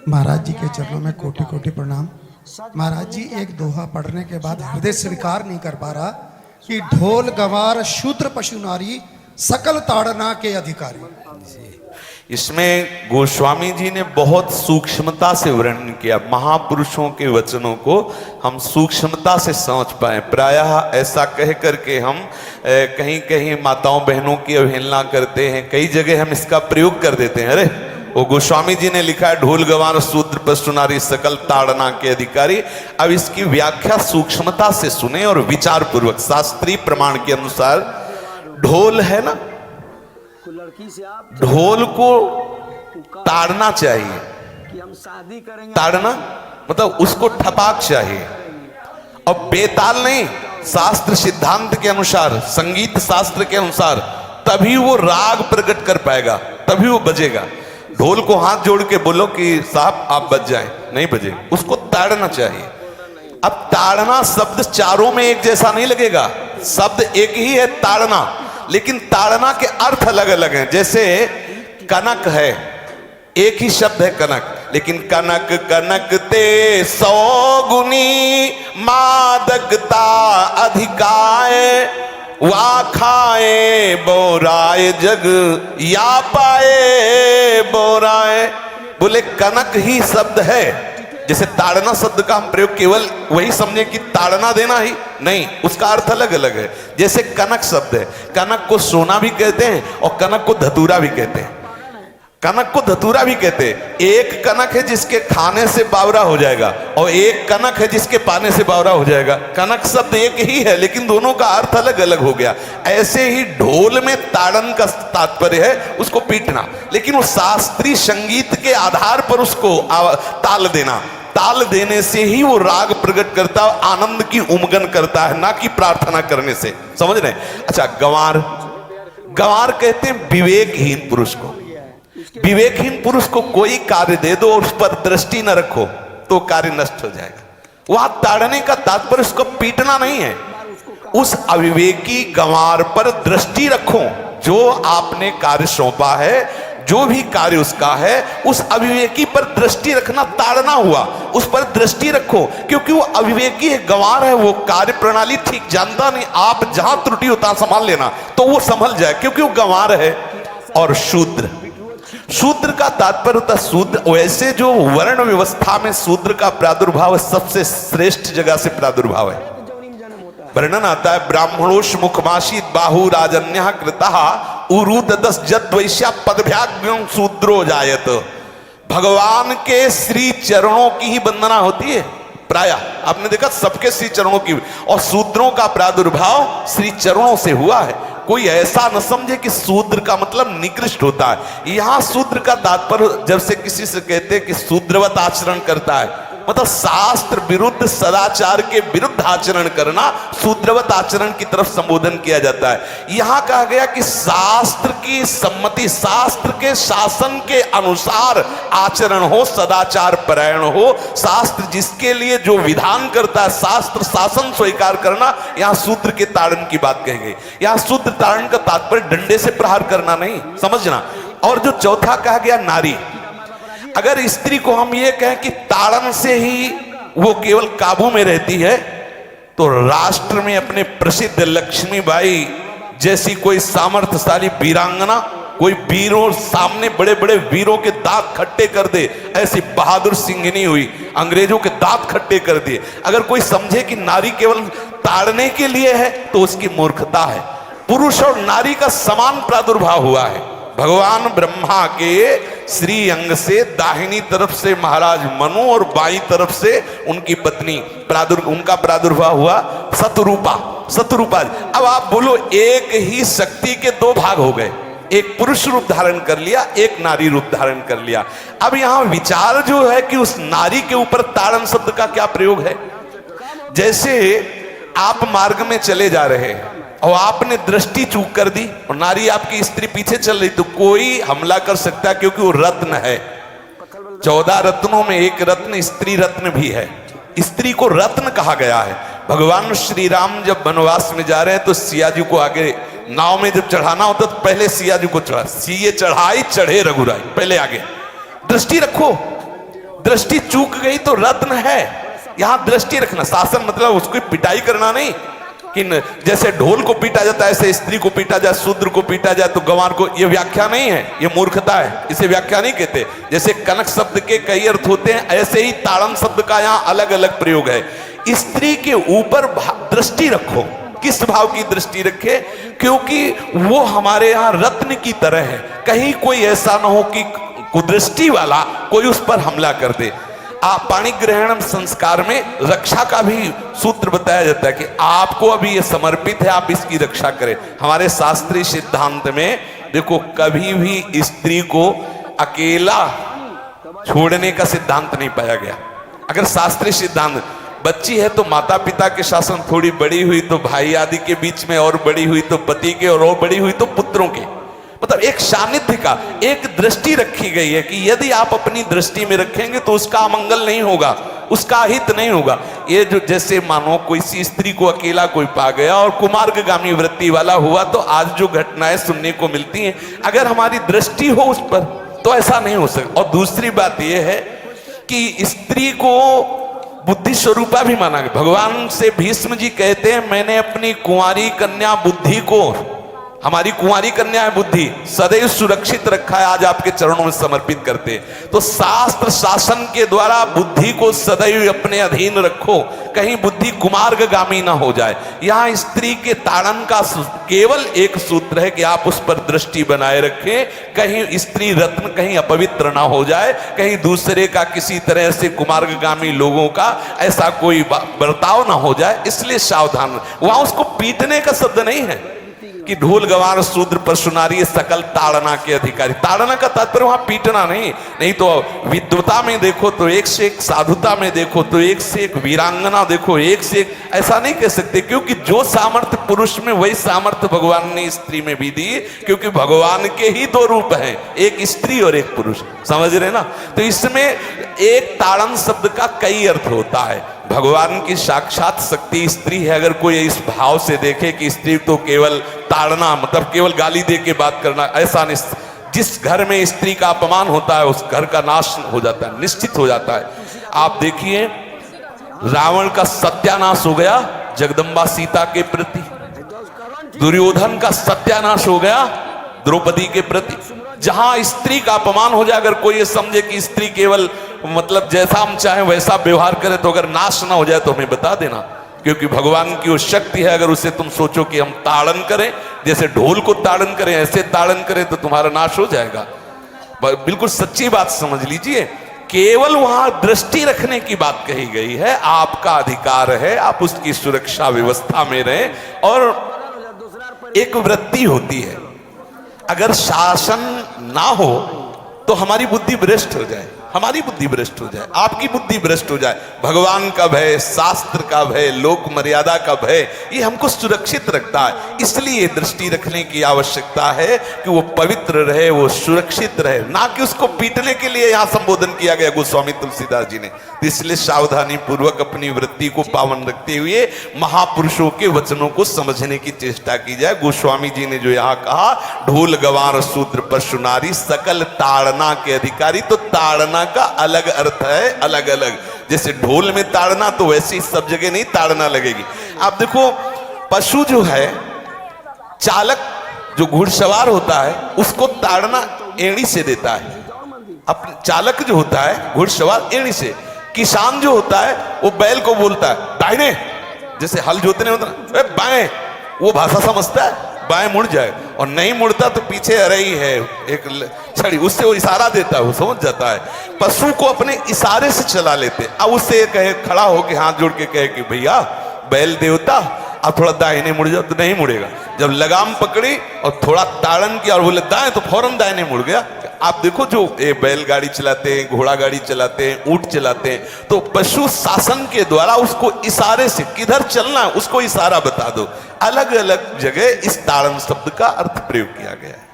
महाराज जी के चरणों में कोटि कोटि प्रणाम। महाराज जी एक दोहा पढ़ने के बाद हृदय स्वीकार नहीं कर पा रहा कि ढोल गंवार शूद्र पशु नारी सकल ताड़ना के अधिकारी। इसमें गोस्वामी जी ने बहुत सूक्ष्मता से वर्णन किया। महापुरुषों के वचनों को हम सूक्ष्मता से समझ पाए। प्रायः ऐसा कह करके हम कहीं कहीं माताओं बहनों की अवहेलना करते हैं, कई जगह हम इसका प्रयोग कर देते हैं। अरे वो गोस्वामी जी ने लिखा है ढोल गंवार शूद्र पशु नारी सकल ताड़ना के अधिकारी। अब इसकी व्याख्या सूक्ष्मता से सुने और विचार पूर्वक। शास्त्रीय प्रमाण के अनुसार ढोल है ना, ढोल को ताड़ना चाहिए कि हम शादी करेंगे। ताड़ना मतलब उसको ठपाक चाहिए और बेताल नहीं। शास्त्र सिद्धांत के अनुसार, संगीत शास्त्र के अनुसार तभी वो राग प्रकट कर पाएगा, तभी वो बजेगा। ढोल को हाथ जोड़ के बोलो कि साहब आप बज जाएं, नहीं बजे, उसको ताड़ना चाहिए। अब ताड़ना शब्द चारों में एक जैसा नहीं लगेगा। शब्द एक ही है ताड़ना, लेकिन ताड़ना के अर्थ अलग अलग हैं। जैसे कनक है, एक ही शब्द है कनक, लेकिन कनक कनक ते 100 गुनी मादकता अधिकाए, वा खाए बोराए जग या पाए बोराए। बोले कनक ही शब्द है। जैसे ताड़ना शब्द का हम प्रयोग केवल वही समझे कि ताड़ना देना ही नहीं, उसका अर्थ अलग अलग है। जैसे कनक शब्द है, कनक को सोना भी कहते हैं और कनक को धतूरा भी कहते हैं। कनक को धतूरा भी कहते हैं। एक कनक है जिसके खाने से बावरा हो जाएगा और एक कनक है जिसके पाने से बावरा हो जाएगा। कनक शब्द एक ही है, लेकिन दोनों का अर्थ अलग अलग हो गया। ऐसे ही ढोल में ताड़न का तात्पर्य है उसको पीटना, लेकिन वो शास्त्रीय संगीत के आधार पर उसको ताल देना। ताल देने से ही वो राग प्रकट करता है, आनंद की उमगन करता है, ना कि प्रार्थना करने से। समझ रहे? अच्छा, गंवार, गंवार कहते हैं विवेकहीन पुरुष को। विवेकहीन पुरुष को कोई कार्य दे दो और उस पर दृष्टि न रखो तो कार्य नष्ट हो जाएगा। वहां ताड़ने का तात्पर्य उसको पीटना नहीं है। उस अविवेकी गंवार पर दृष्टि रखो। जो आपने कार्य सौंपा है, जो भी कार्य उसका है, उस अविवेकी पर दृष्टि रखना ताड़ना हुआ। उस पर दृष्टि रखो, क्योंकि वो अविवेकी है, गंवार है, वो कार्य प्रणाली ठीक जानता नहीं। आप जहां त्रुटि होता संभाल लेना तो वो संभल जाए, क्योंकि वो गंवार है। और शूद्र, शूद्र का तात्पर्य होता है शूद्र। वैसे जो वर्ण व्यवस्था में शूद्र का प्रादुर्भाव सबसे श्रेष्ठ जगह से प्रादुर्भाव है। वर्णन आता है ब्राह्मणोष मुखमाशी बाहु राजन्य कृतः उरुददस जद वैश्या पदभ्याग्यं शूद्रो जायत। भगवान के श्री चरणों की ही वंदना होती है। प्रायः आपने देखा सबके श्री चरणों की, और शूद्रों का प्रादुर्भाव श्री चरणों से हुआ है। कोई ऐसा न समझे कि शूद्र का मतलब निकृष्ट होता है। यहां शूद्र का तात्पर्य जब से किसी से कहते हैं कि शूद्रवत आचरण करता है, मतलब शास्त्र विरुद्ध, सदाचार के विरुद्ध आचरण करना शूद्रवत आचरण की तरफ संबोधन किया जाता है। यहां कहा गया कि शास्त्र की सम्मति, शास्त्र के शासन के अनुसार आचरण हो, सदाचार परायण हो। शास्त्र जिसके लिए जो विधान करता है, शास्त्र शासन स्वीकार करना, यहां शूद्र के ताड़न की बात कही गई। यहां शूद्र ताड़न का तात्पर्य डंडे से प्रहार करना नहीं, समझना। और जो चौथा कहा गया नारी, अगर स्त्री को हम ये कहें कि ताड़न से ही वो केवल काबू में रहती है, तो राष्ट्र में अपने प्रसिद्ध लक्ष्मीबाई जैसी कोई सामर्थ्यशाली वीरांगना, कोई वीरों सामने बड़े बड़े वीरों के दांत खट्टे कर दे, ऐसी बहादुर सिंघनी हुई, अंग्रेजों के दांत खट्टे कर दिए। अगर कोई समझे कि नारी केवल ताड़ने के लिए है तो उसकी मूर्खता है। पुरुष और नारी का समान प्रादुर्भाव हुआ है। भगवान ब्रह्मा के श्री अंग से दाहिनी तरफ से महाराज मनु और बाईं तरफ से उनकी पत्नी उनका प्रादुर्भाव हुआ शतरूपा। शतरूपा, अब आप बोलो एक ही शक्ति के दो भाग हो गए, एक पुरुष रूप धारण कर लिया, एक नारी रूप धारण कर लिया। अब यहां विचार जो है कि उस नारी के ऊपर ताड़न शब्द का क्या प्रयोग है। जैसे आप मार्ग में चले जा रहे हैं और आपने दृष्टि चूक कर दी और नारी आपकी स्त्री पीछे चल रही, तो कोई हमला कर सकता है, क्योंकि वो रत्न है। 14 रत्नों में एक रत्न स्त्री रत्न भी है। स्त्री को रत्न कहा गया है। भगवान श्री राम जब वनवास में जा रहे हैं तो सिया जी को आगे नाव में जब चढ़ाना होता तो पहले सिया जी को चढ़ा, सीए चढ़ाई चढ़े रघुराई, पहले आगे। दृष्टि रखो, दृष्टि चूक गई तो रत्न है, यहां दृष्टि रखना। शासन मतलब उसको पिटाई करना नहीं कि जैसे ढोल को पीटा जाता है ऐसे स्त्री को पीटा जाए, शूद्र को पीटा जाए तो गंवार को, ये व्याख्या नहीं है, ये मूर्खता है, इसे व्याख्या नहीं कहते। जैसे कनक शब्द के कई अर्थ होते हैं, ऐसे ही ताड़न शब्द का यहाँ अलग अलग प्रयोग है। स्त्री के ऊपर दृष्टि रखो। किस भाव की दृष्टि रखे? क्योंकि वो हमारे यहाँ रत्न की तरह है, कहीं कोई ऐसा ना हो कि कुदृष्टि वाला कोई उस पर हमला कर दे। आप पाणी ग्रहण संस्कार में रक्षा का भी सूत्र बताया जाता है कि आपको अभी ये समर्पित है, आप इसकी रक्षा करें। हमारे शास्त्रीय सिद्धांत में देखो कभी भी स्त्री को अकेला छोड़ने का सिद्धांत नहीं पाया गया। अगर शास्त्रीय सिद्धांत, बच्ची है तो माता पिता के शासन, थोड़ी बड़ी हुई तो भाई आदि के बीच में, और बड़ी हुई तो पति के, और बड़ी हुई तो पुत्रों के, मतलब एक सानिध्य का एक दृष्टि रखी गई है कि यदि आप अपनी दृष्टि में रखेंगे तो उसका अमंगल नहीं होगा, उसका हित नहीं होगा। ये जो जैसे मानो कोई सी स्त्री को अकेला कोई पा गया और कुमार्गगामी वृत्ति वाला हुआ, तो आज जो घटनाएं सुनने को मिलती हैं, अगर हमारी दृष्टि हो उस पर तो ऐसा नहीं हो सकता। और दूसरी बात यह है कि स्त्री को बुद्धि स्वरूपा भी माना गया। भगवान से भीष्म जी कहते हैं, मैंने अपनी कुंवारी कन्या बुद्धि को, हमारी कुंवारी कन्या है बुद्धि, सदैव सुरक्षित रखा है, आज आपके चरणों में समर्पित करते हैं। तो शास्त्र शासन के द्वारा बुद्धि को सदैव अपने अधीन रखो, कहीं बुद्धि कुमार्गगामी ना हो जाए। यहाँ स्त्री के ताड़न का केवल एक सूत्र है कि आप उस पर दृष्टि बनाए रखें, कहीं स्त्री रत्न कहीं अपवित्र ना हो जाए, कहीं दूसरे का किसी तरह से कुमार्गगामी लोगों का ऐसा कोई बर्ताव ना हो जाए, इसलिए सावधान। वहां उसको पीटने का शब्द नहीं है कि ढोल गवार शूद्र पशु नारी सकल ताड़ना के अधिकारी। ताड़ना का तात्पर्य वहां पीटना नहीं तो विद्वता में देखो तो एक से एक, साधुता में देखो तो एक से एक, वीरांगना देखो एक से एक, ऐसा नहीं कह सकते। क्योंकि जो सामर्थ्य पुरुष में वही सामर्थ्य भगवान ने स्त्री में भी दी, क्योंकि भगवान के ही दो रूप हैं, एक स्त्री और एक पुरुष, समझ रहे ना। तो इसमें एक ताड़न शब्द का कई अर्थ होता है। भगवान की साक्षात शक्ति स्त्री है। अगर कोई इस भाव से देखे कि स्त्री तो केवल ताड़ना मतलब केवल गाली दे के बात करना, ऐसा नहीं। जिस घर में स्त्री का अपमान होता है उस घर का नाश हो जाता है, निश्चित हो जाता है। आप देखिए रावण का सत्यानाश हो गया जगदम्बा सीता के प्रति, दुर्योधन का सत्यानाश हो गया द्रौपदी के प्रति। जहां स्त्री का अपमान हो जाए, अगर कोई ये समझे कि स्त्री केवल मतलब जैसा हम चाहें वैसा व्यवहार करे, तो अगर नाश ना हो जाए तो हमें बता देना, क्योंकि भगवान की वो शक्ति है। अगर उसे तुम सोचो कि हम ताड़न करें, जैसे ढोल को ताड़न करें ऐसे ताड़न करें, तो तुम्हारा नाश हो जाएगा। बिल्कुल सच्ची बात समझ लीजिए। केवल वहां दृष्टि रखने की बात कही गई है, आपका अधिकार है, आप उसकी सुरक्षा व्यवस्था में रहें। और एक वृत्ति होती है, अगर शासन ना हो तो हमारी बुद्धि भ्रष्ट हो जाए, हमारी बुद्धि भ्रष्ट हो जाए, आपकी बुद्धि भ्रष्ट हो जाए। भगवान का भय, शास्त्र का भय, लोक मर्यादा का भय, ये हमको सुरक्षित रखता है। इसलिए दृष्टि रखने की आवश्यकता है कि वो पवित्र रहे, वो सुरक्षित रहे, ना कि उसको पीटने के लिए यहाँ संबोधन किया गया गोस्वामी तुलसीदास जी ने। इसलिए सावधानी पूर्वक अपनी वृत्ति को पावन रखते हुए महापुरुषों के वचनों को समझने की चेष्टा की जाए। गोस्वामी जी ने जो यहाँ कहा, ढोल गवार शूद्र पशु नारी सकल ताड़ना के अधिकारी, तो ताड़ना का अलग अर्थ है, अलग अलग। जैसे ढोल में ताड़ना, तो वैसे ही सब जगह नहीं ताड़ना लगेगी। आप देखो पशु जो है, चालक जो घुड़सवार होता है उसको ताड़ना एड़ी से देता है। अपने चालक जो होता है घुड़सवार एड़ी से। किसान जो होता है वो बैल को बोलता है दाहिने, जैसे हल जोतने होता है बाएं, वो भाषा समझता है, बाएं मुड़ जाए, और नहीं मुड़ता तो पीछे अरई है एक छड़ी, उससे वो इशारा देता है, वो समझ जाता है। पशु को अपने इशारे से चला लेते। अब उससे कहे, खड़ा होकर हाथ जोड़ के कहे कि भैया बैल देवता आप थोड़ा दाहिने मुड़ जाओ, तो नहीं मुड़ेगा। जब लगाम पकड़ी और थोड़ा ताड़न किया और बोले दाएं, तो फौरन दाहिने मुड़ गया। आप देखो जो बैलगाड़ी चलाते हैं, घोड़ा गाड़ी चलाते हैं, ऊंट चलाते हैं, तो पशु शासन के द्वारा उसको इशारे से किधर चलना है उसको इशारा बता दो। अलग अलग जगह इस ताड़न शब्द का अर्थ प्रयोग किया गया है।